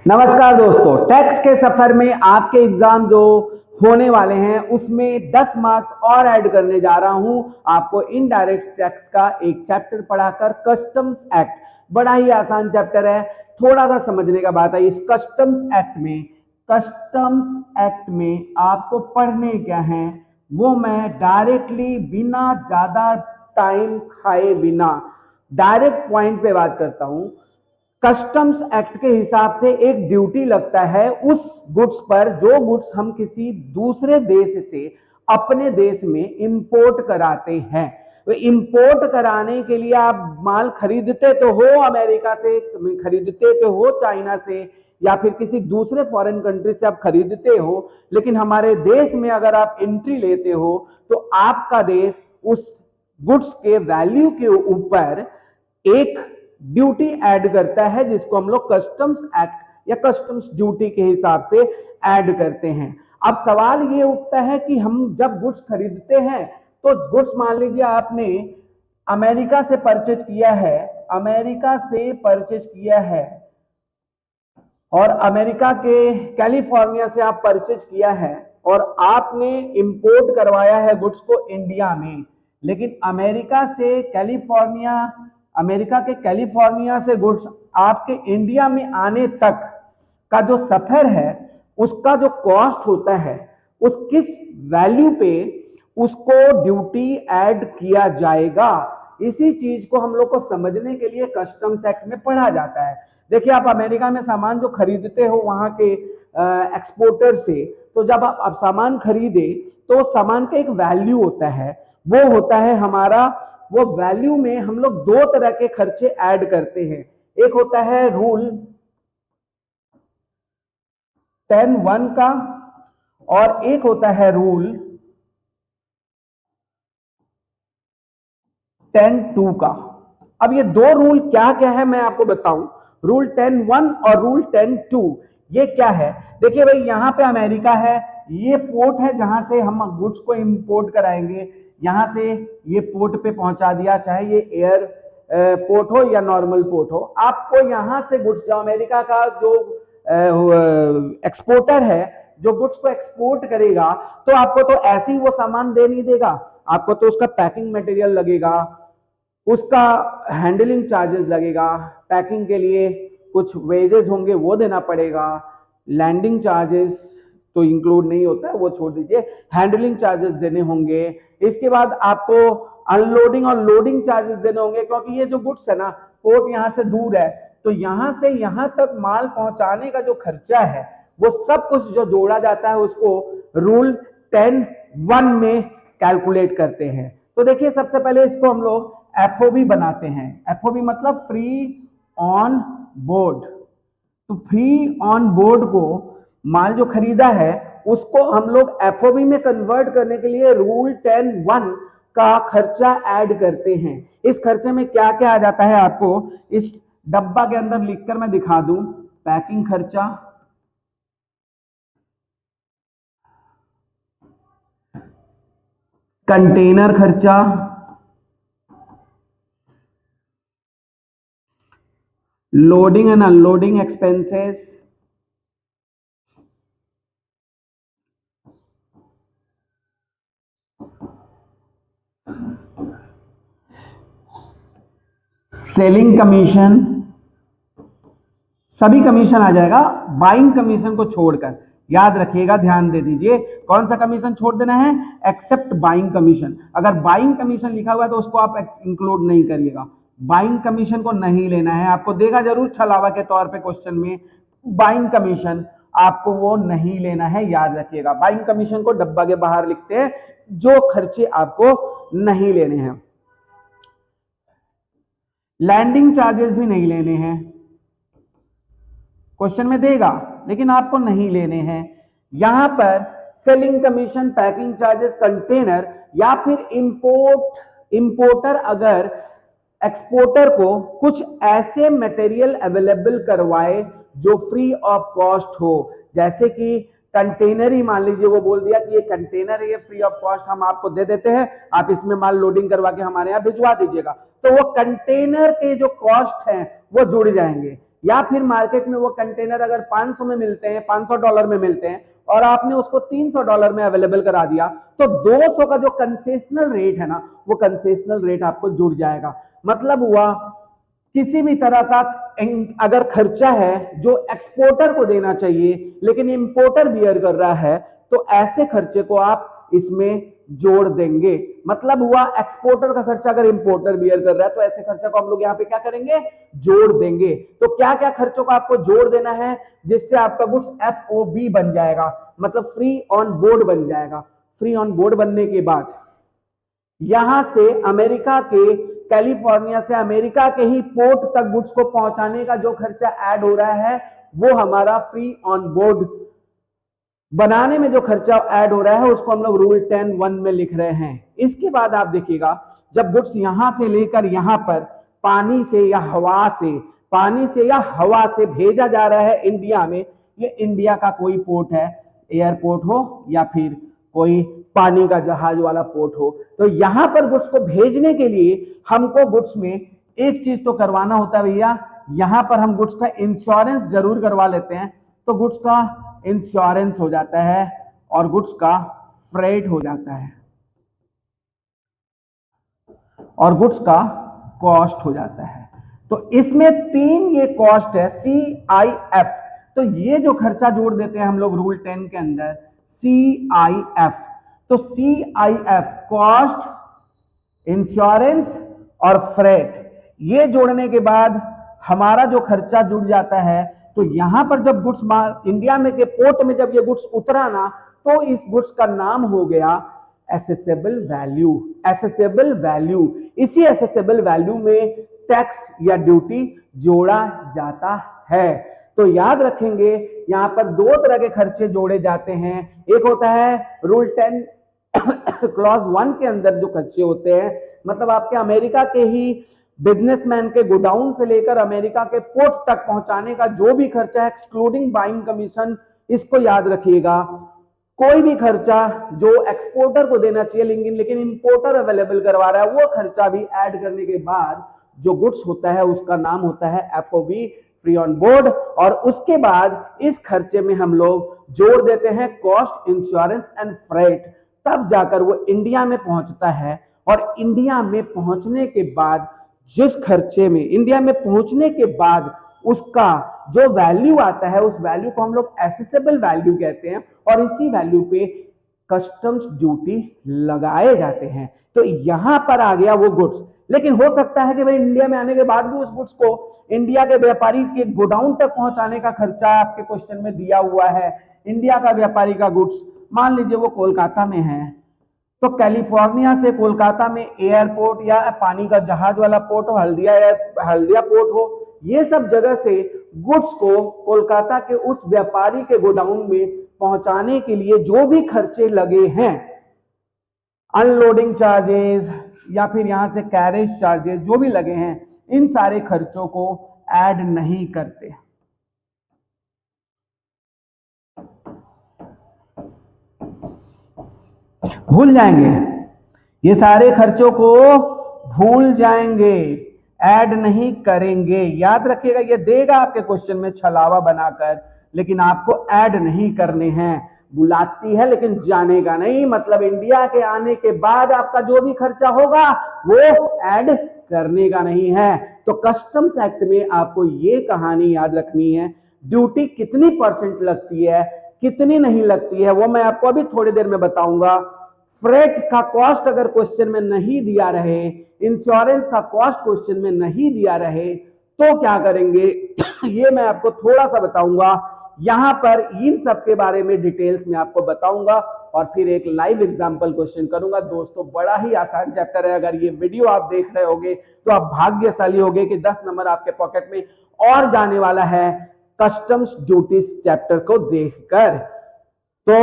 नमस्कार दोस्तों, टैक्स के सफर में आपके एग्जाम जो होने वाले हैं उसमें 10 मार्क्स और ऐड करने जा रहा हूं आपको इनडायरेक्ट टैक्स का एक चैप्टर पढ़ाकर। कस्टम्स एक्ट बड़ा ही आसान चैप्टर है, थोड़ा सा समझने का बात है। इस कस्टम्स एक्ट में आपको पढ़ने क्या है वो मैं डायरेक्टली बिना ज्यादा टाइम खाए बिना डायरेक्ट पॉइंट पे बात करता हूं। कस्टम्स एक्ट के हिसाब से एक ड्यूटी लगता है उस गुड्स पर जो गुड्स हम किसी दूसरे देश से अपने देश में इंपोर्ट कराते हैं। तो इंपोर्ट कराने के लिए आप माल खरीदते तो हो अमेरिका से, खरीदते तो हो चाइना से, या फिर किसी दूसरे फॉरेन कंट्री से आप खरीदते हो, लेकिन हमारे देश में अगर आप एंट्री लेते हो तो आपका देश उस गुड्स के वैल्यू के ऊपर एक ड्यूटी ऐड करता है जिसको हम लोग कस्टम्स एक्ट या कस्टम्स ड्यूटी के हिसाब से ऐड करते हैं। अब सवाल ये उठता है कि हम जब गुड्स खरीदते हैं तो गुड्स मान लीजिए आपने अमेरिका से परचेज किया है, और अमेरिका के कैलिफोर्निया से आप परचेज किया है और आपने इंपोर्ट करवाया है गुड्स को इंडिया में, लेकिन अमेरिका के कैलिफोर्निया से गुड्स आपके इंडिया में आने तक का जो सफर है उसका जो कॉस्ट होता है उस किस वैल्यू पे उसको ड्यूटी ऐड किया जाएगा, इसी चीज को हम लोग को समझने के लिए कस्टम्स एक्ट में पढ़ा जाता है। देखिए, आप अमेरिका में सामान जो खरीदते हो वहां के एक्सपोर्टर से, तो जब आप सामान खरीदे तो सामान का एक वैल्यू होता है, वो होता है हमारा, वो वैल्यू में हम लोग दो तरह के खर्चे ऐड करते हैं। एक होता है रूल 10(1) का और एक होता है रूल 10(2) का। अब ये दो रूल क्या क्या है मैं आपको बताऊं। रूल 10(1) और रूल 10(2) ये क्या है? देखिए भाई, यहां पे अमेरिका है, ये पोर्ट है जहां से हम गुड्स को इंपोर्ट कराएंगे। यहां से ये पोर्ट पे पहुंचा दिया, चाहे ये एयर पोर्ट हो या नॉर्मल पोर्ट हो। आपको यहां से गुड्स, जो अमेरिका का जो एक्सपोर्टर है, जो गुड्स को एक्सपोर्ट करेगा, तो आपको तो ऐसे ही वो सामान दे नहीं देगा, आपको तो उसका पैकिंग मटेरियल लगेगा, उसका हैंडलिंग चार्जेस लगेगा, पैकिंग के लिए कुछ वेजेस होंगे वो देना पड़ेगा, लैंडिंग चार्जेस तो इंक्लूड नहीं होता है वो छोड़ दीजिए, हैंडलिंग चार्जेस देने होंगे। इसके बाद आपको अनलोडिंग और लोडिंग चार्जेस देने होंगे, क्योंकि ये जो गुड्स है ना, पोर्ट यहाँ से दूर है, तो यहां से यहां तक माल पहुंचाने का जो खर्चा है वो सब कुछ जो जोड़ा जाता है उसको रूल 10(1) में कैलकुलेट करते हैं। तो देखिए, सबसे पहले इसको हम लोग एफओबी बनाते हैं। एफओबी मतलब फ्री ऑन बोर्ड। तो फ्री ऑन बोर्ड को, माल जो खरीदा है उसको हम लोग एफओबी में कन्वर्ट करने के लिए रूल 10(1) का खर्चा ऐड करते हैं। इस खर्चे में क्या क्या आ जाता है आपको इस डब्बा के अंदर लिखकर मैं दिखा दूं। पैकिंग खर्चा, कंटेनर खर्चा, loading and unloading expenses, selling commission, सभी कमीशन आ जाएगा बाइंग कमीशन को छोड़कर। याद रखिएगा, ध्यान दे दीजिए, कौन सा कमीशन छोड़ देना है? Except buying commission. अगर बाइंग कमीशन लिखा हुआ है तो उसको आप इंक्लूड नहीं करिएगा, बाइंग कमीशन को नहीं लेना है। आपको देगा जरूर छलावा के तौर पे क्वेश्चन में, बाइंग कमीशन आपको वो नहीं लेना है, याद रखिएगा। बाइंग कमीशन को डब्बा के बाहर लिखते हैं, जो खर्चे आपको नहीं लेने हैं। लैंडिंग चार्जेस भी नहीं लेने हैं, क्वेश्चन में देगा लेकिन आपको नहीं लेने हैं। यहां पर selling commission, packing charges, container, या फिर इंपोर्टर अगर एक्सपोर्टर को कुछ ऐसे मटेरियल अवेलेबल करवाए जो फ्री ऑफ कॉस्ट हो, जैसे कि कंटेनर ही मान लीजिए, वो बोल दिया कि ये कंटेनर है, ये फ्री ऑफ कॉस्ट हम आपको दे देते हैं, आप इसमें माल लोडिंग करवा के हमारे यहाँ भिजवा दीजिएगा, तो वो कंटेनर के जो कॉस्ट हैं वो जुड़ जाएंगे। या फिर मार्केट में वो कंटेनर अगर 500 में मिलते हैं, $500 में मिलते हैं और आपने उसको $300 में अवेलेबल करा दिया, तो 200 का जो कंसेशनल रेट है ना, वो कंसेशनल रेट आपको जुड़ जाएगा। मतलब हुआ किसी भी तरह का अगर खर्चा है जो एक्सपोर्टर को देना चाहिए लेकिन इंपोर्टर बियर कर रहा है, तो ऐसे खर्चे को आप इसमें जोड़ देंगे। मतलब हुआ एक्सपोर्टर का खर्चा अगर इंपोर्टर बियर कर रहा है, तो ऐसे खर्चा को हम लोग यहाँ पे क्या करेंगे, जोड़ देंगे। तो क्या क्या खर्चों को आपको जोड़ देना है जिससे आपका गुड्स FOB बन जाएगा, मतलब फ्री ऑन बोर्ड बन जाएगा। फ्री ऑन बोर्ड बनने के बाद यहां से अमेरिका के, कैलिफोर्निया से अमेरिका के ही पोर्ट तक गुड्स को पहुंचाने का जो खर्चा ऐड हो रहा है, वो हमारा फ्री ऑन बोर्ड बनाने में जो खर्चा ऐड हो रहा है, उसको हम लोग रूल 10(1) में लिख रहे हैं। इसके बाद आप देखिएगा, जब गुड्स यहां से लेकर यहां पर पानी से या हवा से, पानी से या हवा से भेजा जा रहा है इंडिया में, ये इंडिया का कोई पोर्ट है, एयरपोर्ट हो या फिर कोई पानी का जहाज वाला पोर्ट हो, तो यहां पर गुड्स को भेजने के लिए हमको गुड्स में एक चीज तो करवाना होता है भैया, यहां पर हम गुड्स का इंश्योरेंस जरूर करवा लेते हैं। तो गुड्स का इंश्योरेंस हो जाता है और गुड्स का फ्रेट हो जाता है और गुड्स का कॉस्ट हो जाता है। तो इसमें 3 ये कॉस्ट है, CIF। तो ये जो खर्चा जोड़ देते हैं हम लोग रूल 10 के अंदर, CIF। तो CIF कॉस्ट, इंश्योरेंस और फ्रेट, ये जोड़ने के बाद हमारा जो खर्चा जुड़ जाता है। तो यहां पर जब गुड्स इंडिया में के पोर्ट में जब ये गुड्स उतरा ना, तो इस गुड्स का नाम हो गया एसेसेबल वैल्यू। एसेसेबल वैल्यू, इसी एसेसेबल वैल्यू में टैक्स या ड्यूटी जोड़ा जाता है। तो याद रखेंगे, यहां पर 2 तरह के खर्चे जोड़े जाते हैं। एक होता है रूल 10 क्लॉज 1 के अंदर जो खर्चे होते हैं, मतलब आपके अमेरिका के ही बिजनेसमैन के गोडाउन से लेकर अमेरिका के पोर्ट तक पहुंचाने का जो भी खर्चा है, एक्सक्लूडिंग बाइंग कमीशन, इसको याद रखिएगा। कोई भी खर्चा जो एक्सपोर्टर को देना चाहिए लेकिन इंपोर्टर अवेलेबल करवा रहा है, वो खर्चा भी ऐड करने के बाद जो गुड्स होता है उसका नाम होता है FOB, फ्री ऑन बोर्ड। और उसके बाद इस खर्चे में हम लोग जोड़ देते हैं कॉस्ट, इंश्योरेंस एंड फ्रेट। तब जाकर वो इंडिया में पहुंचता है और इंडिया में पहुंचने के बाद जिस खर्चे में, इंडिया में पहुंचने के बाद उसका जो वैल्यू आता है, उस वैल्यू को हम लोग एसेसेबल वैल्यू कहते हैं और इसी वैल्यू पे कस्टम्स ड्यूटी लगाए जाते हैं। तो यहां पर आ गया वो गुड्स। लेकिन हो सकता है कि भाई इंडिया में आने के बाद भी उस गुड्स को इंडिया के व्यापारी के गोडाउन तक पहुंचाने का खर्चा आपके क्वेश्चन में दिया हुआ है। इंडिया का व्यापारी का गुड्स मान लीजिए वो कोलकाता में है, तो कैलिफोर्निया से कोलकाता में एयरपोर्ट या पानी का जहाज वाला पोर्ट हो, हल्दिया पोर्ट हो, ये सब जगह से गुड्स को कोलकाता के उस व्यापारी के गोडाउन में पहुंचाने के लिए जो भी खर्चे लगे हैं, अनलोडिंग चार्जेस या फिर यहां से कैरेज चार्जेस जो भी लगे हैं, इन सारे खर्चों को ऐड नहीं करते। भूल जाएंगे, ये सारे खर्चों को भूल जाएंगे, ऐड नहीं करेंगे। याद रखिएगा, ये देगा आपके क्वेश्चन में छलावा बनाकर, लेकिन आपको ऐड नहीं करने हैं। बुलाती है लेकिन जानेगा नहीं, मतलब इंडिया के आने के बाद आपका जो भी खर्चा होगा वो ऐड करने का नहीं है। तो कस्टम्स एक्ट में आपको ये कहानी याद रखनी है, ड्यूटी कितनी % लगती है, कितनी नहीं लगती है, वो मैं आपको अभी थोड़ी देर में बताऊंगा। फ्रेट का कॉस्ट अगर क्वेश्चन में नहीं दिया रहे, इंश्योरेंस का कॉस्ट क्वेश्चन में नहीं दिया रहे, तो क्या करेंगे ये मैं आपको थोड़ा सा बताऊंगा। यहां पर इन सब के बारे में डिटेल्स में आपको बताऊंगा और फिर एक लाइव एग्जांपल क्वेश्चन करूंगा। दोस्तों बड़ा ही आसान चैप्टर है, अगर ये वीडियो आप देख रहे होगे तो आप भाग्यशाली होगे कि 10 नंबर आपके पॉकेट में और जाने वाला है कस्टम्स ड्यूटीज चैप्टर को देखकर। तो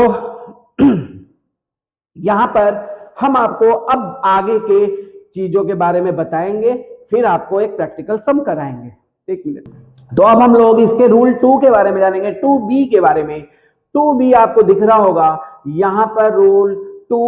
यहां पर हम आपको अब आगे के चीजों के बारे में बताएंगे, फिर आपको एक प्रैक्टिकल सम कराएंगे। एक मिनट। तो अब हम लोग इसके रूल 2 के बारे में जानेंगे, 2B के बारे में। 2B आपको दिख रहा होगा यहां पर रूल 2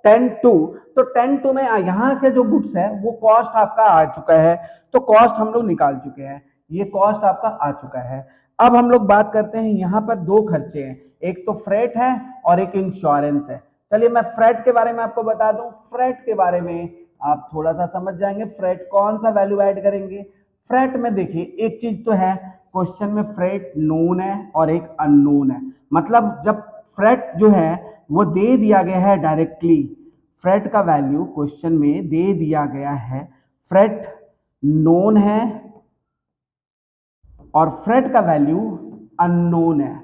10(2). तो 10(2) में यहाँ के जो गुड्स है वो कॉस्ट आपका आ चुका है, तो कॉस्ट हम लोग निकाल चुके हैं। ये कॉस्ट आपका आ चुका है। अब हम लोग बात करते हैं, यहाँ पर दो खर्चे हैं, एक तो फ्रेट है और एक इंश्योरेंस है। चलिए मैं फ्रेट के बारे में आपको बता दूं। फ्रेट के बारे में आप थोड़ा सा समझ जाएंगे, फ्रेट कौन सा वैल्यू ऐड करेंगे। फ्रेट में देखिए एक चीज तो है, क्वेश्चन में फ्रेट नोन है और एक अननोन है। मतलब जब फ्रेट जो है वो दे दिया गया है डायरेक्टली, फ्रेट का वैल्यू क्वेश्चन में दे दिया गया है, फ्रेट नोन है और फ्रेट का वैल्यू अननोन है।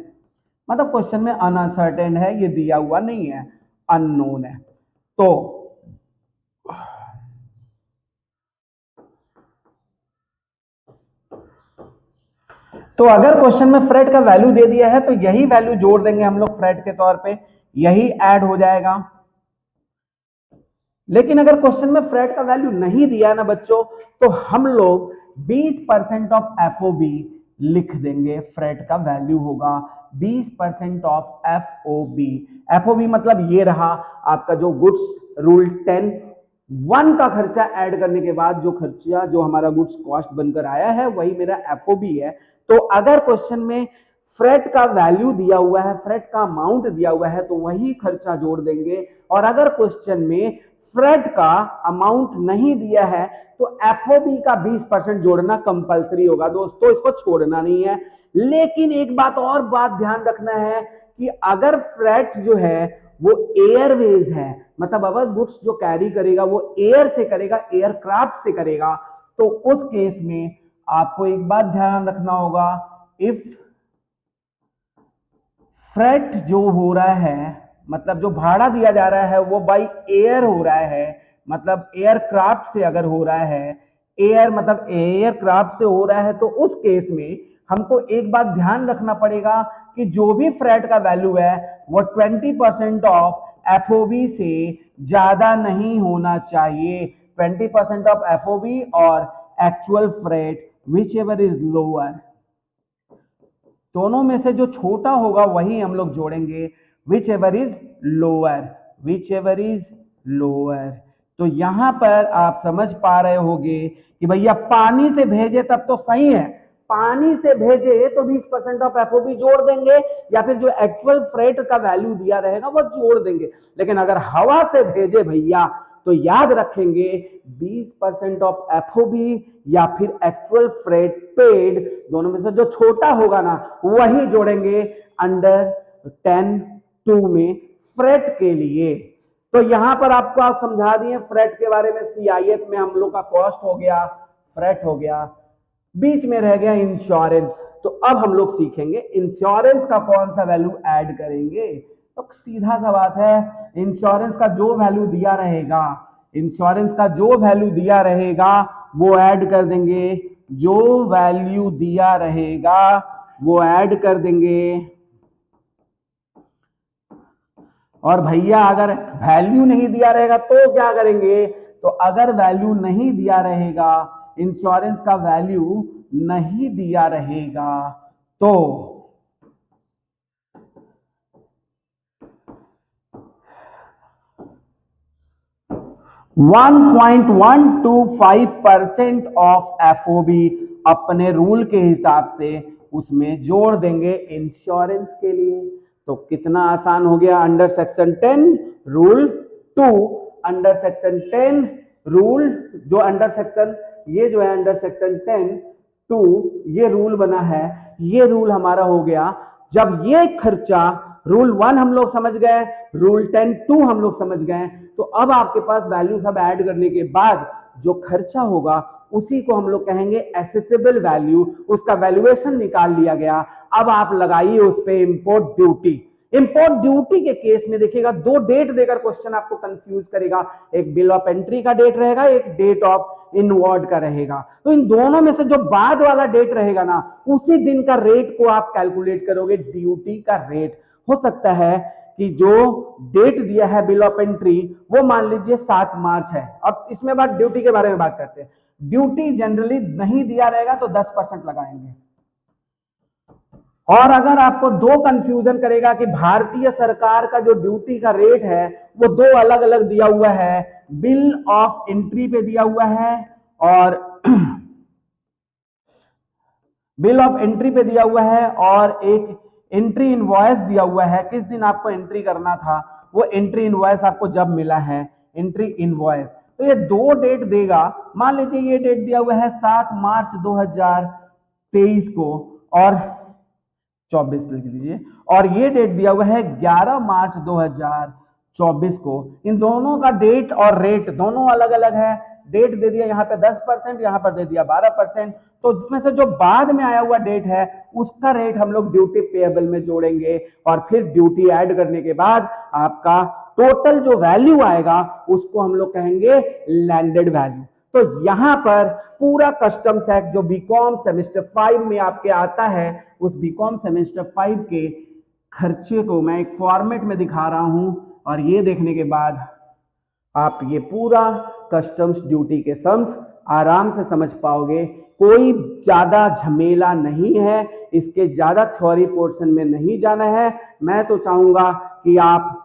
मतलब क्वेश्चन में अनसर्टेन है, ये दिया हुआ नहीं है, अननोन है। तो अगर क्वेश्चन में फ्रेट का वैल्यू दे दिया है तो यही वैल्यू जोड़ देंगे हम लोग फ्रेट के तौर पे, यही ऐड हो जाएगा। लेकिन अगर क्वेश्चन में फ्रेट का वैल्यू नहीं दिया ना बच्चों, तो हम लोग 20% ऑफ एफओबी लिख देंगे। फ्रेट का वैल्यू होगा 20% ऑफ एफओबी। एफओबी मतलब ये रहा आपका जो गुड्स रूल 10(1) का खर्चा ऐड करने के बाद जो खर्चा जो हमारा गुड्स कॉस्ट बनकर आया है वही मेरा एफओबी है। तो अगर क्वेश्चन में फ्रेट का वैल्यू दिया हुआ है, फ्रेट का अमाउंट दिया हुआ है, तो वही खर्चा जोड़ देंगे। और अगर क्वेश्चन में फ्रेट का अमाउंट नहीं दिया है तो एफओबी का 20% जोड़ना कंपलसरी होगा दोस्तों, इसको छोड़ना नहीं है। लेकिन एक बात ध्यान रखना है कि अगर फ्रेट जो है वो एयरवेज है, मतलब अगर गुड्स जो कैरी करेगा वो एयर से करेगा, एयरक्राफ्ट से करेगा, तो उस केस में आपको एक बात ध्यान रखना होगा, इफ फ्रेट जो हो रहा है, मतलब जो भाड़ा दिया जा रहा है वो बाई एयर हो रहा है, मतलब एयरक्राफ्ट से अगर हो रहा है, एयर मतलब एयरक्राफ्ट से हो रहा है, तो उस केस में हमको एक बात ध्यान रखना पड़ेगा कि जो भी फ्रेट का वैल्यू है वो 20% ऑफ एफओबी से ज्यादा नहीं होना चाहिए। 20% ऑफ एफओबी और actual freight which ever is lower, दोनों में से जो छोटा होगा वही हम लोग जोड़ेंगे, which ever is lower, which ever is lower. तो यहां पर आप समझ पा रहे होंगे कि भैया पानी से भेजे तब तो सही है, पानी से भेजे तो 20% ऑफ एफओबी जोड़ देंगे, या फिर जो एक्चुअल फ्रेट का वैल्यू दिया रहेगा वो जोड़ देंगे। लेकिन अगर हवा से भेजे भैया तो याद रखेंगे 20% ऑफ एफओबी या फिर एक्चुअल फ्रेट पेड, दोनों में से जो छोटा होगा ना वही जोड़ेंगे अंडर 10(2) में फ्रेट के लिए। तो यहां पर आपको आप समझा दिए फ्रेट के बारे में। सीआईएफ में हम लोग का कॉस्ट हो गया, फ्रेट हो गया, बीच में रह गया इंश्योरेंस। तो अब हम लोग सीखेंगे इंश्योरेंस का कौन सा वैल्यू ऐड करेंगे। तो सीधा सा बात है, इंश्योरेंस का जो वैल्यू दिया रहेगा, इंश्योरेंस का जो वैल्यू दिया रहेगा वो ऐड कर देंगे, जो वैल्यू दिया रहेगा वो ऐड कर देंगे। और भैया अगर वैल्यू नहीं दिया रहेगा तो क्या करेंगे, तो अगर वैल्यू नहीं दिया रहेगा, इंश्योरेंस का वैल्यू नहीं दिया रहेगा, तो 1.125% ऑफ एफओबी अपने रूल के हिसाब से उसमें जोड़ देंगे इंश्योरेंस के लिए। तो कितना आसान हो गया, under section 10 rule 2, under section 10 rule, जो अंडर सेक्शन ये जो है अंडर सेक्शन 10(2) ये रूल बना है, ये रूल हमारा हो गया। जब ये खर्चा रूल 1 हम लोग समझ गए, रूल 10(2) हम लोग समझ गए, तो अब आपके पास वैल्यू सब ऐड करने के बाद जो खर्चा होगा उसी को हम लोग कहेंगे एसेसिबल वैल्यू, उसका वैल्यूएशन निकाल लिया गया। अब आप लगाइए उस पर इंपोर्ट ड्यूटी। इंपोर्ट ड्यूटी के केस में देखिएगा दो डेट देकर क्वेश्चन आपको कंफ्यूज करेगा, एक बिल ऑफ एंट्री का डेट रहेगा, एक डेट ऑफ इनवर्ड का रहेगा। तो इन दोनों में से जो बाद वाला डेट रहेगा ना उसी दिन का रेट को आप कैलकुलेट करोगे, ड्यूटी का रेट। हो सकता है कि जो डेट दिया है बिल ऑफ एंट्री वो मान लीजिए 7 मार्च है। अब इसमें बात ड्यूटी के बारे में बात करते हैं। ड्यूटी जनरली नहीं दिया रहेगा तो 10% लगाएंगे। और अगर आपको दो कंफ्यूजन करेगा कि भारतीय सरकार का जो ड्यूटी का रेट है वो दो अलग अलग दिया हुआ है, बिल ऑफ एंट्री पे दिया हुआ है और बिल ऑफ एंट्री पे दिया हुआ है और एक एंट्री इनवॉइस दिया हुआ है, किस दिन आपको एंट्री करना था, वो एंट्री इनवॉइस आपको जब मिला है एंट्री इनवॉइस। तो ये दो डेट देगा, मान लीजिए ये डेट दिया हुआ है 7 मार्च 2023 को और 24 लिख लीजिए, और ये डेट दिया हुआ है 11 मार्च 2024 को। इन दोनों का डेट और रेट दोनों अलग अलग है। डेट दे दिया यहाँ पे 10%, यहाँ पर दे दिया 12%। तो जिसमें से जो बाद में आया हुआ डेट है उसका रेट हम लोग ड्यूटी पेएबल में जोड़ेंगे और फिर ड्यूटी ऐड करने के बाद आपका टोटल जो वैल्यू आएगा उसको हम लोग कहेंगे लैंडेड वैल्यू। तो यहां पर पूरा कस्टम्स एक्ट जो बीकॉम सेमेस्टर 5 में आपके आता है, उस बीकॉम सेमेस्टर 5 के खर्चे को मैं एक फॉर्मेट में दिखा रहा हूं और ये देखने के बाद आप ये पूरा कस्टम्स ड्यूटी के सम्स आराम से समझ पाओगे। कोई ज्यादा झमेला नहीं है, इसके ज्यादा थ्योरी पोर्शन में नहीं जाना है। मैं तो चाहूंगा कि आप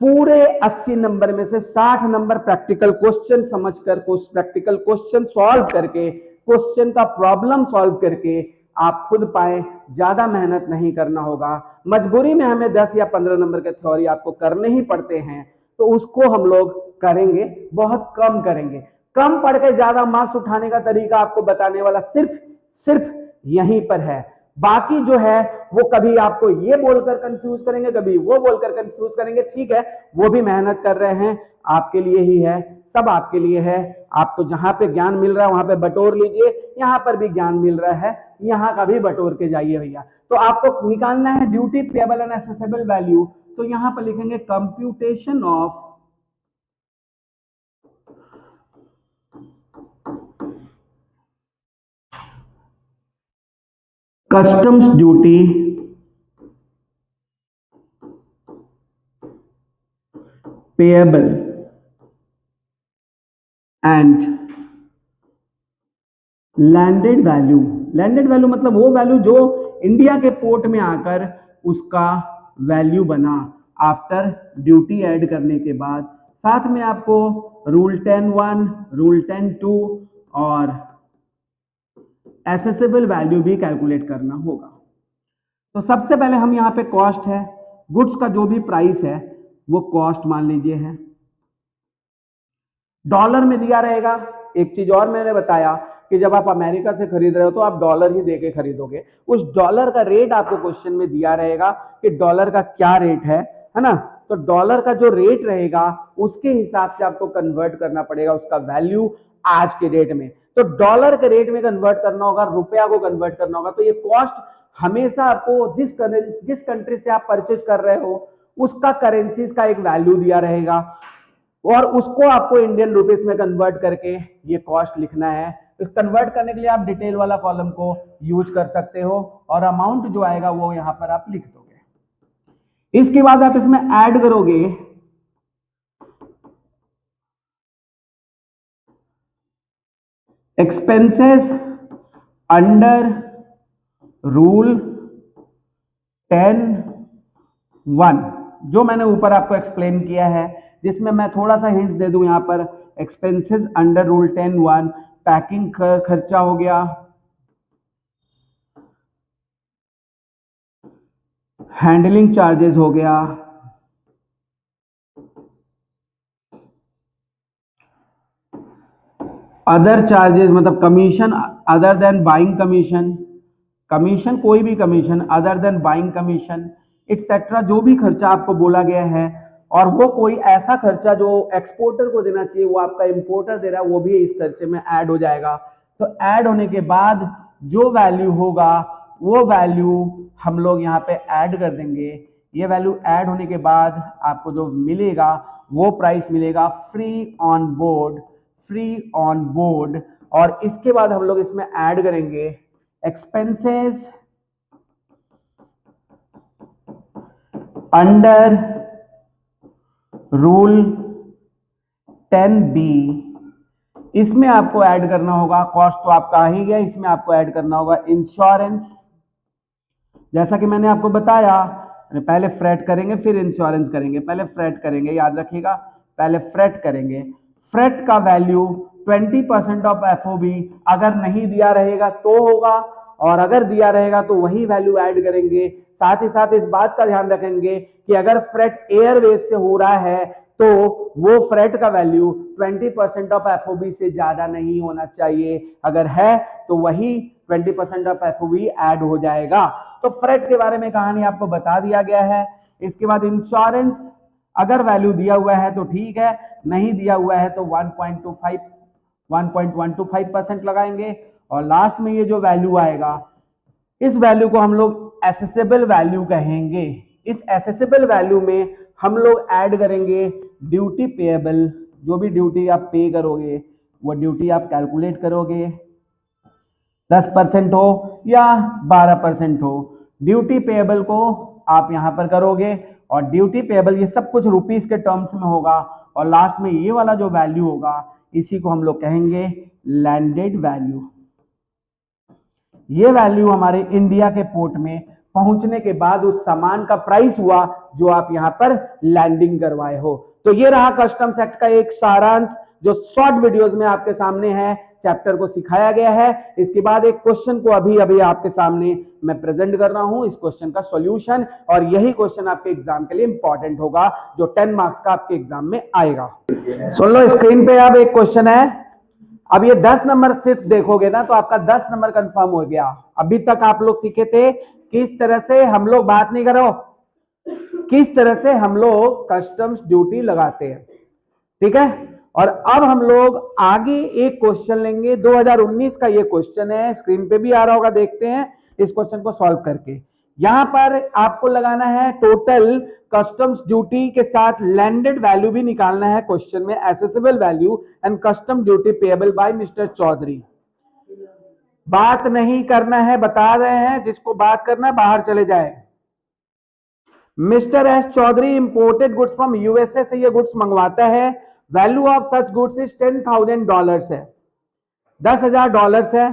पूरे 80 नंबर में से 60 नंबर प्रैक्टिकल क्वेश्चन समझकर, प्रैक्टिकल क्वेश्चन सॉल्व करके, क्वेश्चन का प्रॉब्लम सॉल्व करके आप खुद पाए। ज्यादा मेहनत नहीं करना होगा। मजबूरी में हमें 10 या 15 नंबर के थ्योरी आपको करने ही पड़ते हैं, तो उसको हम लोग करेंगे, बहुत कम करेंगे। कम पढ़ के ज्यादा मार्क्स उठाने का तरीका आपको बताने वाला सिर्फ सिर्फ यहीं पर है। बाकी जो है वो कभी आपको ये बोलकर कंफ्यूज करेंगे, कभी वो बोलकर कंफ्यूज करेंगे। ठीक है, वो भी मेहनत कर रहे हैं, आपके लिए ही है, सब आपके लिए है। आपको जहां पे ज्ञान मिल रहा है वहां पे बटोर लीजिए, यहां पर भी ज्ञान मिल रहा है, यहां का भी बटोर के जाइए भैया। तो आपको निकालना है duty payable and assessable value. तो यहां पर लिखेंगे computation of customs duty payable and landed value. Landed value मतलब वो वैल्यू जो इंडिया के पोर्ट में आकर उसका वैल्यू बना आफ्टर ड्यूटी ऐड करने के बाद। साथ में आपको रूल 10(1), रूल 10(2) और एसेसेबल वैल्यू भी कैलकुलेट करना होगा। तो सबसे पहले हम यहाँ पे कॉस्ट है, गुड्स का जो भी प्राइस है वो कॉस्ट मान लीजिए है, डॉलर में दिया रहेगा। एक चीज और मैंने बताया कि जब आप अमेरिका से खरीद रहे हो तो आप डॉलर ही देके खरीदोगे। उस डॉलर का रेट आपको क्वेश्चन में दिया रहेगा कि डॉलर का क्या रेट है ना। तो डॉलर का जो रेट रहेगा उसके हिसाब से आपको कन्वर्ट करना पड़ेगा उसका वैल्यू आज के डेट में। तो डॉलर के रेट में कन्वर्ट करना होगा, रुपया को कन्वर्ट करना होगा। तो ये कॉस्ट हमेशा आपको जिस कंट्री से आप परचेज कर रहे हो उसका करेंसीज का एक वैल्यू दिया रहेगा और उसको आपको इंडियन रुपीस में कन्वर्ट करके ये कॉस्ट लिखना है। तो कन्वर्ट करने के लिए आप डिटेल वाला कॉलम को यूज कर सकते हो और अमाउंट जो आएगा वो यहां पर आप लिख दोगे। इसके बाद आप इसमें ऐड करोगे एक्सपेंसेस अंडर रूल 10(1), जो मैंने ऊपर आपको एक्सप्लेन किया है, जिसमें मैं थोड़ा सा हिंट दे दूं। यहां पर एक्सपेंसेस अंडर रूल 10(1) पैकिंग खर्चा हो गया, हैंडलिंग चार्जेस हो गया, अदर चार्जेस मतलब commission other than buying commission, commission कोई भी commission other than buying commission etcetera, जो भी खर्चा आपको बोला गया है। और वो कोई ऐसा खर्चा जो एक्सपोर्टर को देना चाहिए वो आपका इंपोर्टर दे रहा है, वो भी इस खर्चे में ऐड हो जाएगा। तो ऐड होने के बाद जो वैल्यू होगा वो वैल्यू हम लोग यहाँ पे ऐड कर देंगे। ये वैल्यू ऐड होने के बाद आपको जो मिलेगा वो प्राइस मिलेगा free on board, free on board. और इसके बाद हम लोग इसमें ऐड करेंगे एक्सपेंसेस अंडर रूल 10(b). इसमें आपको ऐड करना होगा, कॉस्ट तो आपका आ ही गया, इसमें आपको ऐड करना होगा इंश्योरेंस। जैसा कि मैंने आपको बताया, पहले फ्रेट करेंगे फिर इंश्योरेंस करेंगे। पहले फ्रेट करेंगे, याद रखिएगा, पहले फ्रेट करेंगे। फ्रेट का वैल्यू 20% ऑफ FOB अगर नहीं दिया रहेगा तो होगा, और अगर दिया रहेगा तो वही वैल्यू ऐड करेंगे। साथ ही साथ इस बात का ध्यान रखेंगे कि अगर फ्रेट एयरवेज से हो रहा है तो वो फ्रेट का वैल्यू 20% ऑफ एफओबी से ज्यादा नहीं होना चाहिए, अगर है तो वही 20% ऑफ एफओबी ऐड हो जाएगा। तो फ्रेट के बारे में कहानी आपको बता दिया गया है। इसके बाद इंश्योरेंस, अगर वैल्यू दिया हुआ है तो ठीक है, नहीं दिया हुआ है तो 1.125% लगाएंगे। और लास्ट में ये जो वैल्यू आएगा, इस वैल्यू को हम लोग एसेसेबल वैल्यू कहेंगे। इस एसेसेबल वैल्यू में हम लोग ऐड करेंगे ड्यूटी पेएबल, जो भी ड्यूटी आप पे करोगे वो ड्यूटी आप कैलकुलेट करोगे, 10% हो या 12% हो, ड्यूटी पेएबल को आप यहां पर करोगे। और ड्यूटी पेएबल ये सब कुछ रुपीस के टर्म्स में होगा। और लास्ट में ये वाला जो वैल्यू होगा इसी को हम लोग कहेंगे लैंडेड वैल्यू। ये वैल्यू हमारे इंडिया के पोर्ट में पहुंचने के बाद उस सामान का प्राइस हुआ जो आप यहां पर लैंडिंग करवाए हो। तो ये रहा कस्टम्स एक्ट का एक सारांश जो शॉर्ट वीडियोस में आपके सामने है, चैप्टर को सिखाया गया है। इसके बाद एक क्वेश्चन को अभी अभी आपके सामने मैं प्रेजेंट कर रहा हूं, इस क्वेश्चन का सॉल्यूशन, और यही क्वेश्चन आपके एग्जाम के लिए इंपॉर्टेंट होगा जो 10 मार्क्स का आपके एग्जाम में आएगा। सुन लो, स्क्रीन पे अब एक क्वेश्चन है। अब ये 10 नंबर सिर्फ देखोगे ना तो आपका 10 नंबर कंफर्म हो गया। अभी तक आप लोग सीखे थे किस तरह से हम लोग, बात नहीं करो, किस तरह से हम लोग कस्टम्स ड्यूटी लगाते हैं, ठीक है। और अब हम लोग आगे एक क्वेश्चन लेंगे, 2019 का ये क्वेश्चन है, स्क्रीन पे भी आ रहा होगा, देखते हैं इस क्वेश्चन को सॉल्व करके। यहां पर आपको लगाना है टोटल कस्टम्स ड्यूटी के साथ लैंडेड वैल्यू भी निकालना है क्वेश्चन में, assessable value and custom duty payable by mister Chaudhary. बात नहीं करना है, बता रहे हैं, जिसको बात करना है बाहर चले जाए। Mister S Chaudhary imported goods from USA से ये गुड्स मंगवाता है। Value of such goods is $10,000 है, $10,000 है।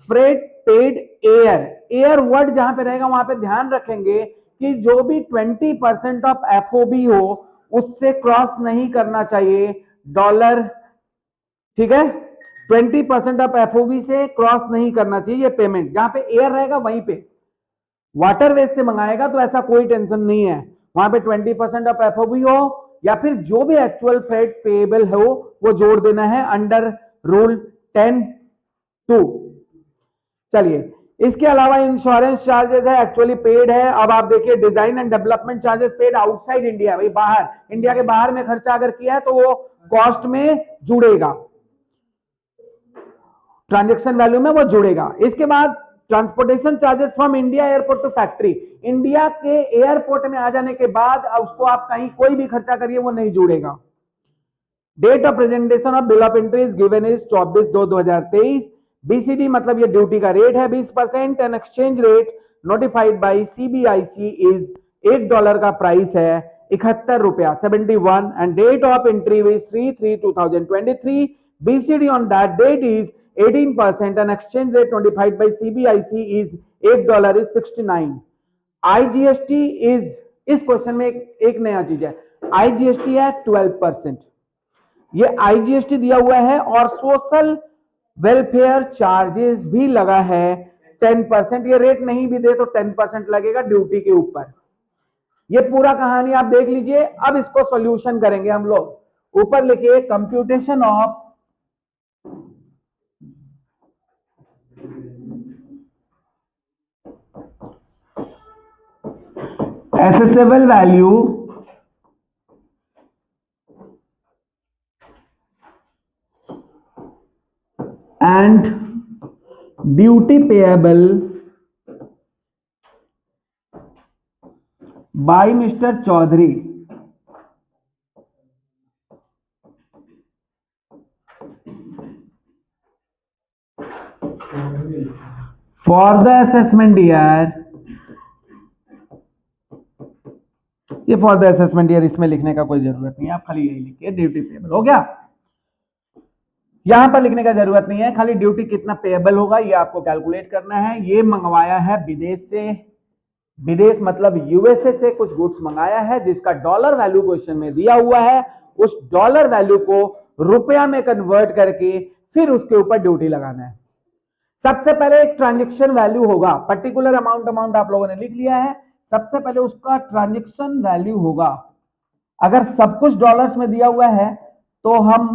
Freight paid air, air word जहां पे रहेगा वहां पे ध्यान रखेंगे कि जो भी 20% ऑफ एफओबी हो उससे क्रॉस नहीं करना चाहिए डॉलर, ठीक है। 20% ऑफ एफओबी से क्रॉस नहीं करना चाहिए ये पेमेंट। जहां पे एयर रहेगा वहीं पे, वाटरवेज से मंगाएगा तो ऐसा कोई टेंशन नहीं है, वहां पे 20% ऑफ एफओबी हो या फिर जो भी एक्चुअल फ्रेट पेएबल हो वो जोड़ देना है अंडर रूल 10(2). चलिए, इसके अलावा इंश्योरेंस चार्जेस है एक्चुअली पेड है। अब आप देखिए design and development charges paid outside India, भाई बाहर, इंडिया के बाहर में खर्चा अगर किया है तो वो कॉस्ट में जुड़ेगा, ट्रांजैक्शन वैल्यू में वो जुड़ेगा। इसके बाद transportation charges from India airport to factory, India के एयरपोर्ट में आ जाने के बाद उसको आप कहीं कोई भी खर्चा करिए वो नहीं जुड़ेगा। Date of presentation of bill of entry is given is 24/2/2023। BCD मतलब ये ड्यूटी का रेट है 20% and exchange rate notified by CBIC is $1 का प्राइस है 71 रुपया 71 and date of entry is 3/3/2023। BCD on that date is 18% and exchange rate notified by CBIC is $8 is 69। IGST is, इस question में एक नया चीज है, IGST है 12%, ये IGST दिया हुआ है और सोशल वेलफेयर चार्जेस भी लगा है 10%। ये रेट नहीं भी दे तो 10% लगेगा ड्यूटी के ऊपर। ये पूरा कहानी आप देख लीजिए। अब इसको सॉल्यूशन करेंगे हम लोग। ऊपर लिखिए computation of assessable value and duty payable by Mr. Chaudhary for the assessment year, ये फॉर द असेसमेंट ईयर, इसमें लिखने का कोई जरूरत नहीं है, आप खाली यही लिखिए ड्यूटी पेएबल हो गया। यहां पर लिखने का जरूरत नहीं है, खाली ड्यूटी कितना पेएबल होगा ये आपको कैलकुलेट करना है। ये मंगवाया है विदेश से, विदेश मतलब यूएसए से कुछ गुड्स मंगाया है जिसका डॉलर वैल्यू क्वेश्चन में दिया हुआ है। उस डॉलर वैल्यू को रुपया में कन्वर्ट करके फिर उसके ऊपर ड्यूटी लगाना है। सबसे पहले एक ट्रांजैक्शन वैल्यू होगा, पर्टिकुलर अमाउंट आप लोगों ने लिख लिया है। सबसे पहले उसका ट्रांजैक्शन वैल्यू होगा। अगर सब कुछ डॉलर्स में दिया हुआ है तो हम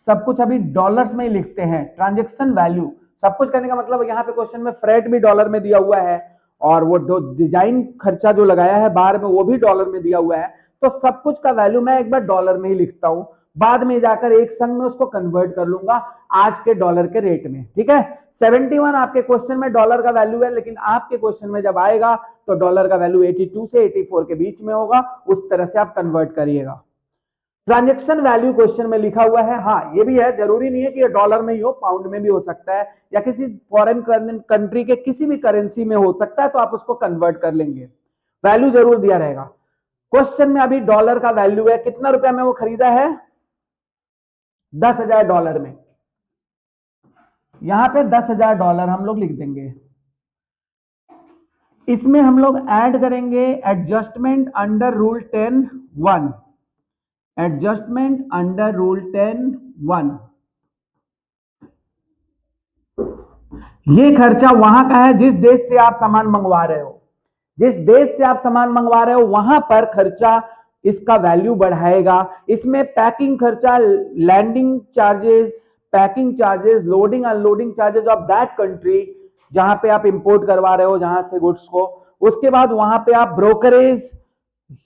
सब कुछ अभी डॉलर्स में ही लिखते हैं। ट्रांजैक्शन वैल्यू सब कुछ करने का मतलब यहाँ पे क्वेश्चन में फ्रेट भी डॉलर में दिया हुआ है और वो जो डिजाइन खर्चा जो लगाया है बाहर में वो भी डॉलर में दिया हुआ है। तो सब कुछ का वैल्यू मैं एक बार डॉलर में ही लिखता हूं, बाद में जाकर एक संग में उसको कन्वर्ट कर लूंगा आज के डॉलर के रेट में। ठीक है, 71 आपके क्वेश्चन में डॉलर का वैल्यू है, लेकिन आपके क्वेश्चन में जब आएगा तो डॉलर का वैल्यू 82 से 84 के बीच में होगा। उस तरह से आप कन्वर्ट करिएगा। ट्रांजैक्शन वैल्यू क्वेश्चन में लिखा हुआ है। हाँ ये भी है, जरूरी नहीं है कि ये डॉलर में ही हो, पाउंड में भी हो सकता है या किसी फॉरेन कंट्री के किसी भी करेंसी में हो सकता है, तो आप उसको कन्वर्ट कर लेंगे। वैल्यू जरूर दिया रहेगा। क्वेश्चन में अभी डॉलर का वैल्यू है, कितना रुपया में वो खरीदा है, 10,000 डॉलर में। यहां पे 10,000 डॉलर हम लोग लिख देंगे। इसमें हम लोग ऐड करेंगे adjustment under rule 10(1), adjustment under rule 10(1). ये खर्चा वहां का है जिस देश से आप सामान मंगवा रहे हो। जिस देश से आप सामान मंगवा रहे हो वहां पर खर्चा इसका वैल्यू बढ़ाएगा। इसमें पैकिंग खर्चा, landing charges, packing charges, loading unloading charges of that country जहां पे आप इंपोर्ट करवा रहे हो जहां से गुड्स को, उसके बाद वहां पे आप ब्रोकरेज,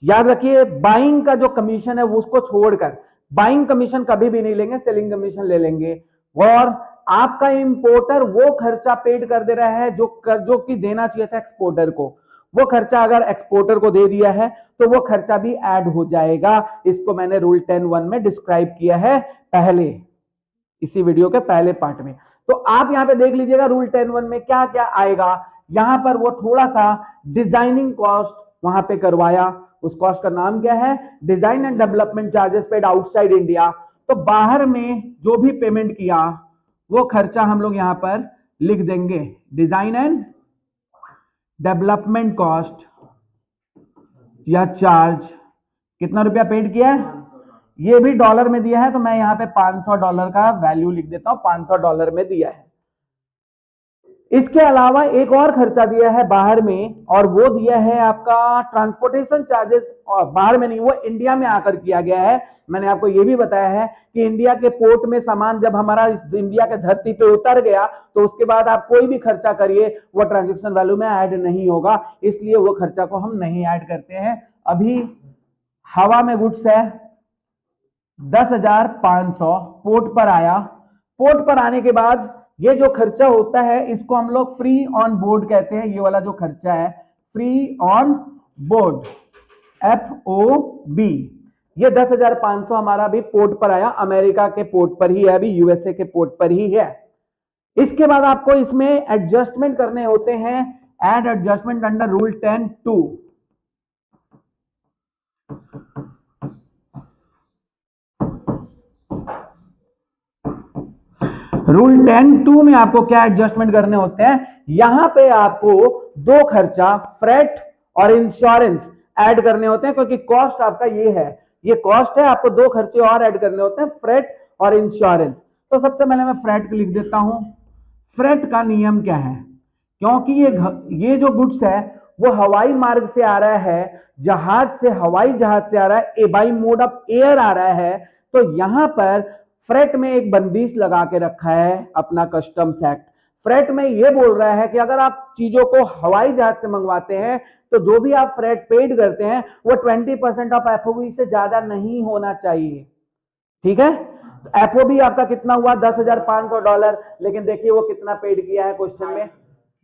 याद रखिए बाइंग का जो कमीशन है वो उसको छोड़कर, बाइंग कमीशन कभी भी नहीं लेंगे, सेलिंग कमीशन ले लेंगे। और आपका इंपोर्टर वो खर्चा पेड कर दे रहा है जो कि देना चाहिए था एक्सपोर्टर को। वो खर्चा अगर एक्सपोर्टर को दे दिया है तो वो खर्चा भी ऐड हो जाएगा। इसको मैंने रूल 10(1) में डिस्क्राइब किया है पहले, इसी वीडियो के पहले पार्ट में। तो आप यहां पे देख लीजिएगा रूल 10(1) में क्या क्या आएगा। यहां पर वो थोड़ा सा डिजाइनिंग कॉस्ट वहां पे करवाया, उस कॉस्ट का नाम क्या है, design and development charges paid outside India. तो बाहर में जो भी पेमेंट किया वो खर्चा हम लोग यहां पर लिख देंगे, डिजाइन एंड डेवलपमेंट कॉस्ट या चार्ज। कितना रुपया पेड किया है, ये भी डॉलर में दिया है तो मैं यहां पे 500 डॉलर का वैल्यू लिख देता हूं, 500 डॉलर में दिया है। इसके अलावा एक और खर्चा दिया है बाहर में और वो दिया है आपका ट्रांसपोर्टेशन चार्जेस। और बाहर में नहीं, वो इंडिया में आकर किया गया है। मैंने आपको ये भी बताया है कि इंडिया के पोर्ट में सामान जब हमारा इंडिया के धरती पे उतर गया तो उसके बाद आप कोई भी खर्चा करिए वो ट्रांजेक्शन वैल्यू में ऐड नहीं होगा, इसलिए वो खर्चा को हम नहीं ऐड करते हैं। अभी हवा में गुड्स है 10,500, पोर्ट पर आया, पोर्ट पर आने के बाद ये जो खर्चा होता है इसको हम लोग फ्री ऑन बोर्ड कहते हैं। ये वाला जो खर्चा है फ्री ऑन बोर्ड, FOB, ये 10,500 हमारा भी पोर्ट पर आया, अमेरिका के पोर्ट पर ही है, अभी यूएसए के पोर्ट पर ही है। इसके बाद आपको इसमें एडजस्टमेंट करने होते हैं, add adjustment under rule 10(2). Rule 10(2) में आपको क्या एडजस्टमेंट करने होते हैं, यहां पे आपको दो खर्चा फ्रेट और इंश्योरेंस ऐड करने होते हैं, क्योंकि कॉस्ट आपका ये है, ये कॉस्ट है, आपको दो खर्चे और ऐड करने होते हैं, फ्रेट और इंश्योरेंस। तो सबसे पहले मैं फ्रेट लिख देता हूं। फ्रेट का नियम क्या है, क्योंकि ये जो गुड्स है वो हवाई मार्ग से आ रहा है, जहाज से, हवाई जहाज से आ रहा है, बाई मोड ऑफ एयर आ रहा है, तो यहां पर फ्रेट में एक बंदिश लगा के रखा है अपना कस्टम्स एक्ट। फ्रेट में ये बोल रहा है कि अगर आप चीजों को हवाई जहाज से मंगवाते हैं तो जो भी आप फ्रेट पेड करते हैं वो 20% ऑफ FOB से ज्यादा नहीं होना चाहिए। ठीक है, FOB आपका कितना हुआ, 10,500 डॉलर, लेकिन देखिए वो कितना पेड किया है क्वेश्चन में,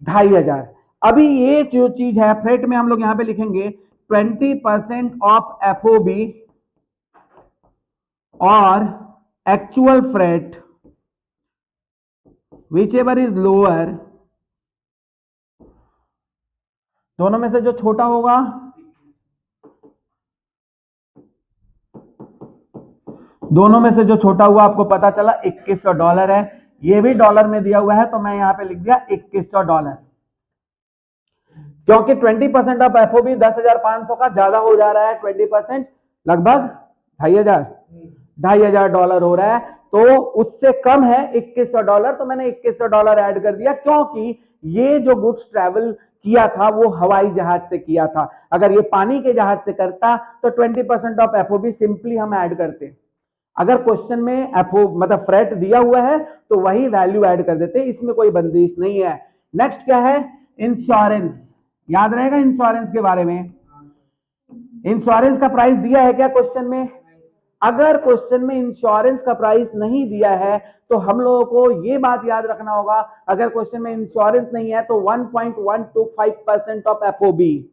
2,500। अभी ये जो चीज है फ्रेट में हम लोग यहां पे लिखेंगे 20% ऑफ FOB और actual freight whichever is lower, दोनों में से जो छोटा होगा, दोनों में से जो छोटा हुआ आपको पता चला 2100 डॉलर है। ये भी डॉलर में दिया हुआ है तो मैं यहां पे लिख दिया 2100 डॉलर, क्योंकि 20% ऑफ FOB 10,500 का ज्यादा हो जा रहा है, 20% लगभग 2,500 $2,500 हो रहा है। तो उससे कम है $2100, तो मैंने $2100 ऐड कर दिया, क्योंकि ये जो गुड्स ट्रैवल किया था वो हवाई जहाज से किया था। अगर ये पानी के जहाज से करता तो 20% ऑफ एफओबी सिंपली हम ऐड करते। अगर क्वेश्चन में एफओ मतलब फ्रेट दिया हुआ है तो वही वैल्यू ऐड कर देते, इसमें कोई बंदिश नहीं है। नेक्स्ट क्या है, इंश्योरेंस। याद रहेगा इंश्योरेंस के बारे में। इंश्योरेंस का प्राइस दिया है क्या क्वेश्चन में? अगर क्वेश्चन में इंश्योरेंस का प्राइस नहीं दिया है तो हम लोगों को ये बात याद रखना होगा, अगर क्वेश्चन में इंश्योरेंस नहीं है तो 1.125% ऑफ एफओबी।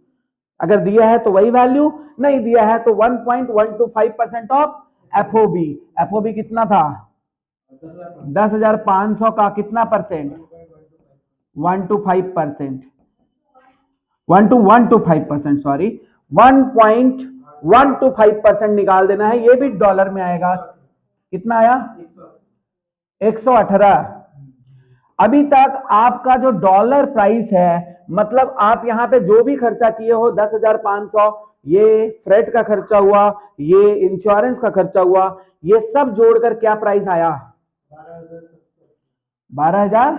अगर दिया है तो वही वैल्यू, नहीं दिया है तो 1.125% ऑफ एफओबी। एफओबी कितना था? 10,500 का कितना परसेंट? 125%, 1.125%, सॉरी 1.125% निकाल देना है। ये भी डॉलर में आएगा। कितना आया? 118। अभी तक आपका जो डॉलर प्राइस है, मतलब आप यहां पे जो भी खर्चा किए हो 10,500, ये फ्रेट का खर्चा हुआ, ये इंश्योरेंस का खर्चा हुआ, ये सब जोड़कर क्या प्राइस आया? 12,000।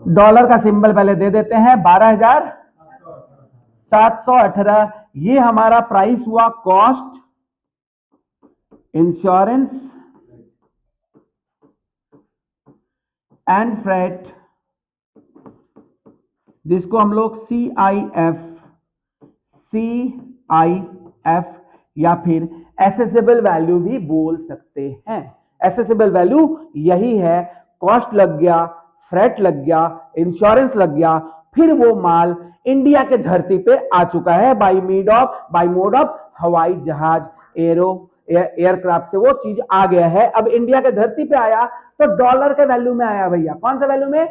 डॉलर का सिंबल पहले दे देते हैं, 12,718। ये हमारा प्राइस हुआ कॉस्ट इंश्योरेंस एंड फ्रेट, जिसको हम लोग CIF या फिर एसेसेबल वैल्यू भी बोल सकते हैं। एसेसेबल वैल्यू यही है, कॉस्ट लग गया, फ्रेट लग गया, इंश्योरेंस लग गया, फिर वो माल इंडिया के धरती पे आ चुका है बाय मोड ऑफ हवाई जहाज, एयरक्राफ्ट से वो चीज आ गया है। अब इंडिया के धरती पे आया तो डॉलर के वैल्यू में आया भैया। कौन सा वैल्यू में?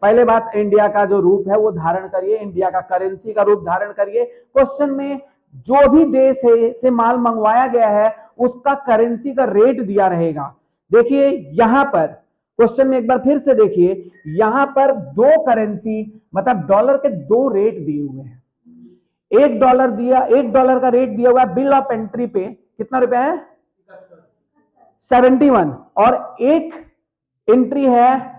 पहले बात, इंडिया का जो रूप है वो धारण करिए, इंडिया का करेंसी का रूप धारण करिए। क्वेश्चन में जो भी देश से माल मंगवाया गया है उसका करेंसी का रेट दिया रहेगा। देखिए यहां पर क्वेश्चन में एक बार फिर से देखिए, यहां पर दो करेंसी मतलब डॉलर के दो रेट दिए हुए हैं। $1 का रेट दिया हुआ है बिल ऑफ एंट्री पे, कितना रुपए है? 71। और एक एंट्री है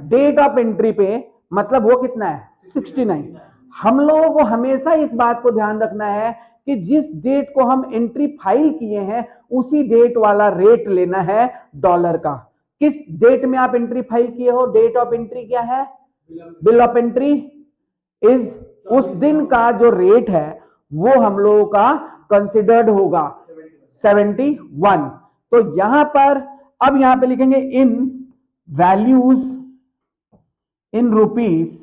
डेट ऑफ एंट्री पे, मतलब वो कितना है? 69। हम लोगों को हमेशा इस बात को ध्यान रखना है कि जिस डेट को हम एंट्री फाइल किए हैं उसी डेट वाला रेट लेना है डॉलर का। किस डेट में आप एंट्री फाइल किए हो? डेट ऑफ एंट्री क्या है? बिल ऑफ एंट्री इज उस दिन का जो रेट है वो हम लोगों का कंसिडर्ड होगा 71। तो यहां पर अब यहां पे लिखेंगे in values in rupees,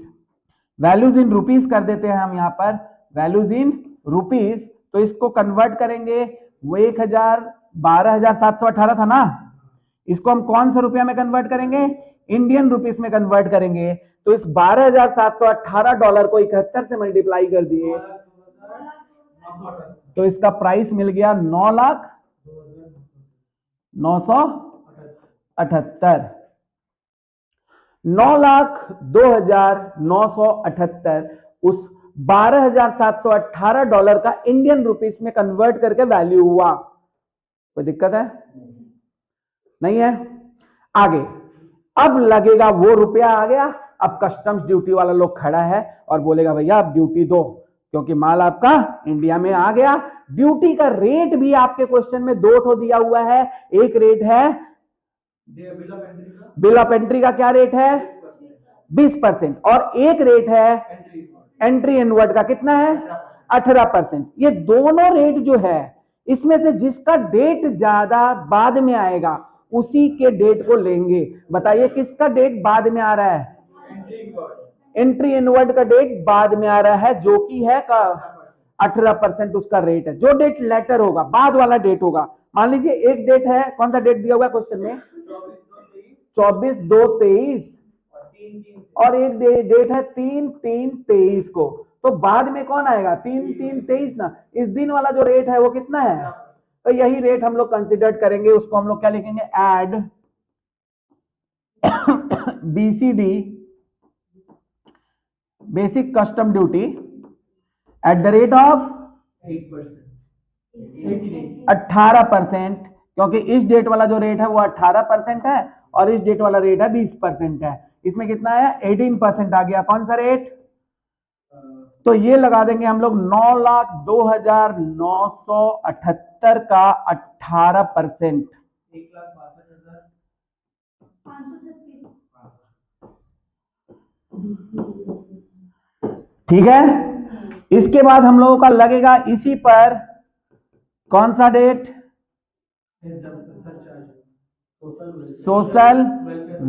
values in rupees कर देते हैं हम यहां पर, वैल्यूज इन रुपीस। तो इसको कन्वर्ट करेंगे, वो 12,718 था ना, इसको हम कौन सा रुपया में कन्वर्ट करेंगे? इंडियन रुपीस में कन्वर्ट करेंगे। तो इस $12,718 को 71 से मल्टीप्लाई कर दिए तो इसका प्राइस मिल गया 9,978। 9,02,978 उस $12,718 का इंडियन रुपीस में कन्वर्ट करके वैल्यू हुआ। कोई दिक्कत है? नहीं है। आगे अब लगेगा, वो रुपया आ गया, अब कस्टम्स ड्यूटी वाला लोग खड़ा है और बोलेगा भैया आप ड्यूटी दो, क्योंकि माल आपका इंडिया में आ गया। ड्यूटी का रेट भी आपके क्वेश्चन में दो ठो दिया हुआ है। एक रेट है बिल ऑफ एंट्री का, क्या रेट है? 20%। और एक रेट है एंट्री इनवर्ड का, कितना है? 18%। ये दोनों रेट जो है इसमें से जिसका डेट ज्यादा बाद में आएगा उसी के डेट को लेंगे। बताइए किसका डेट बाद में आ रहा है? एंट्री इनवर्ड का डेट बाद में आ रहा है, जो कि है का 18% उसका रेट है। जो डेट लेटर होगा, बाद वाला डेट होगा, मान लीजिए एक डेट है, कौन सा डेट दिया हुआ है क्वेश्चन में? 24/2/23 और एक डेट है 3/3/23 को। तो बाद में कौन आएगा? 3/3/23 ना। इस दिन वाला जो रेट है वो कितना है? तो यही रेट हम लोग कंसिडर करेंगे। उसको हम लोग क्या लिखेंगे? Add BCD basic custom duty at the rate of 18%। क्योंकि इस डेट वाला जो रेट है वो 18% है और इस डेट वाला रेट है 20% है। इसमें कितना है 18% आ गया। कौन सा रेट? तो ये लगा देंगे हम लोग 9,02,978 का 18%। ठीक है। इसके बाद हम लोगों का लगेगा इसी पर कौन सा date? Social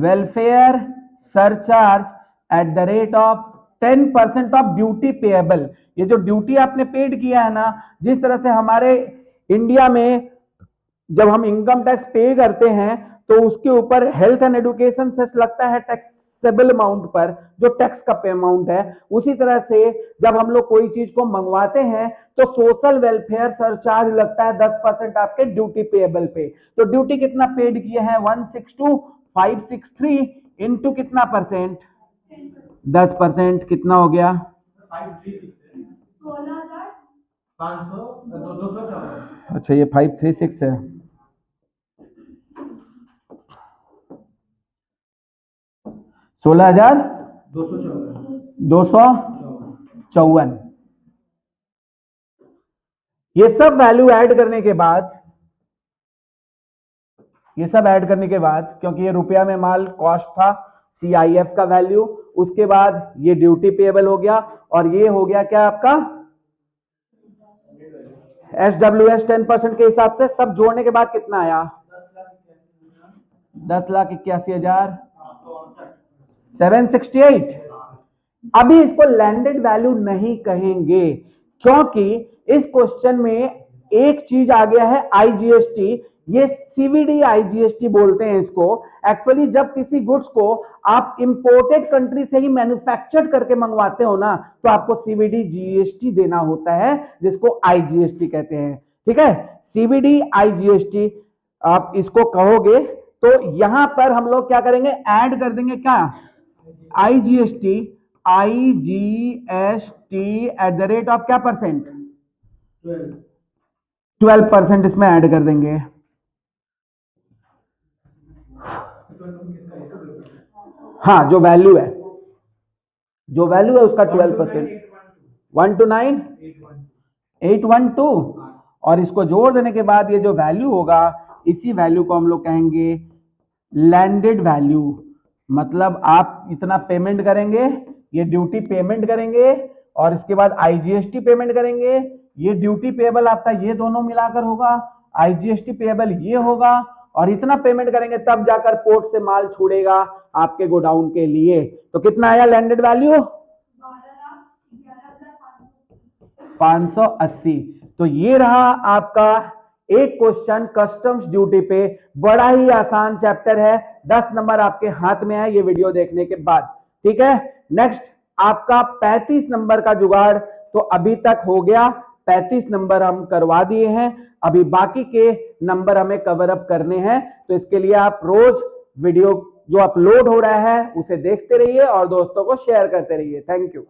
welfare surcharge at the rate of 10% of duty payable. ये जो ड्यूटी आपने पेड किया है ना, जिस तरह से हमारे इंडिया में जब हम इनकम टैक्स पे करते हैं तो उसके ऊपर हेल्थ एंड एजुकेशन सेस लगता है टैक्सेबल अमाउंट पर, जो टैक्स का अमाउंट है। उसी तरह से जब हम लोग कोई चीज को मंगवाते हैं तो सोशल वेलफेयर सरचार्ज लगता है 10% आपके ड्यूटी पेएबल पे। तो ड्यूटी कितना पेड किए हैं 162,563 इंटू कितना परसेंट? 10%। कितना हो गया? 16,500। अच्छा ये 536 है। 16,254। ये सब वैल्यू ऐड करने के बाद, क्योंकि ये रुपया में माल कॉस्ट था, CIF का वैल्यू, उसके बाद ये ड्यूटी पेएबल हो गया और ये हो गया क्या आपका SWS 10% के हिसाब से। सब जोड़ने के बाद कितना आया? 10,81,768। अभी इसको लैंडेड वैल्यू नहीं कहेंगे क्योंकि इस क्वेश्चन में एक चीज आ गया है IGST। ये CVD IGST बोलते हैं इसको। एक्चुअली जब किसी गुड्स को आप इंपोर्टेड कंट्री से ही मैन्युफैक्चर्ड करके मंगवाते हो ना, तो आपको CVD GST देना होता है, जिसको IGST कहते हैं। ठीक है, CVD IGST आप इसको कहोगे। तो यहां पर हम लोग क्या करेंगे, ऐड कर देंगे क्या IGST eight the rate of क्या परसेंट? 12% इसमें ऐड कर देंगे। हाँ, जो वैल्यू है उसका 12%। 129,812 और इसको जोड़ देने के बाद ये जो वैल्यू होगा, इसी वैल्यू को हम लोग कहेंगे लैंडेड वैल्यू। मतलब आप इतना पेमेंट करेंगे, ये ड्यूटी पेमेंट करेंगे और इसके बाद IGST पेमेंट करेंगे। ये ड्यूटी पेएबल आपका ये दोनों मिलाकर होगा, IGST पेएबल ये होगा और इतना पेमेंट करेंगे तब जाकर पोर्ट से माल छूटेगा आपके गोडाउन के लिए। तो कितना आया लैंडेड वैल्यू? 580। तो ये रहा आपका एक क्वेश्चन कस्टम्स ड्यूटी पे। बड़ा ही आसान चैप्टर है, 10 नंबर आपके हाथ में है ये वीडियो देखने के बाद। ठीक है, नेक्स्ट आपका 35 नंबर का जुगाड़ तो अभी तक हो गया। 35 नंबर हम करवा दिए हैं, अभी बाकी के नंबर हमें कवर अप करने हैं। तो इसके लिए आप रोज वीडियो जो अपलोड हो रहा है उसे देखते रहिए और दोस्तों को शेयर करते रहिए। Thank you.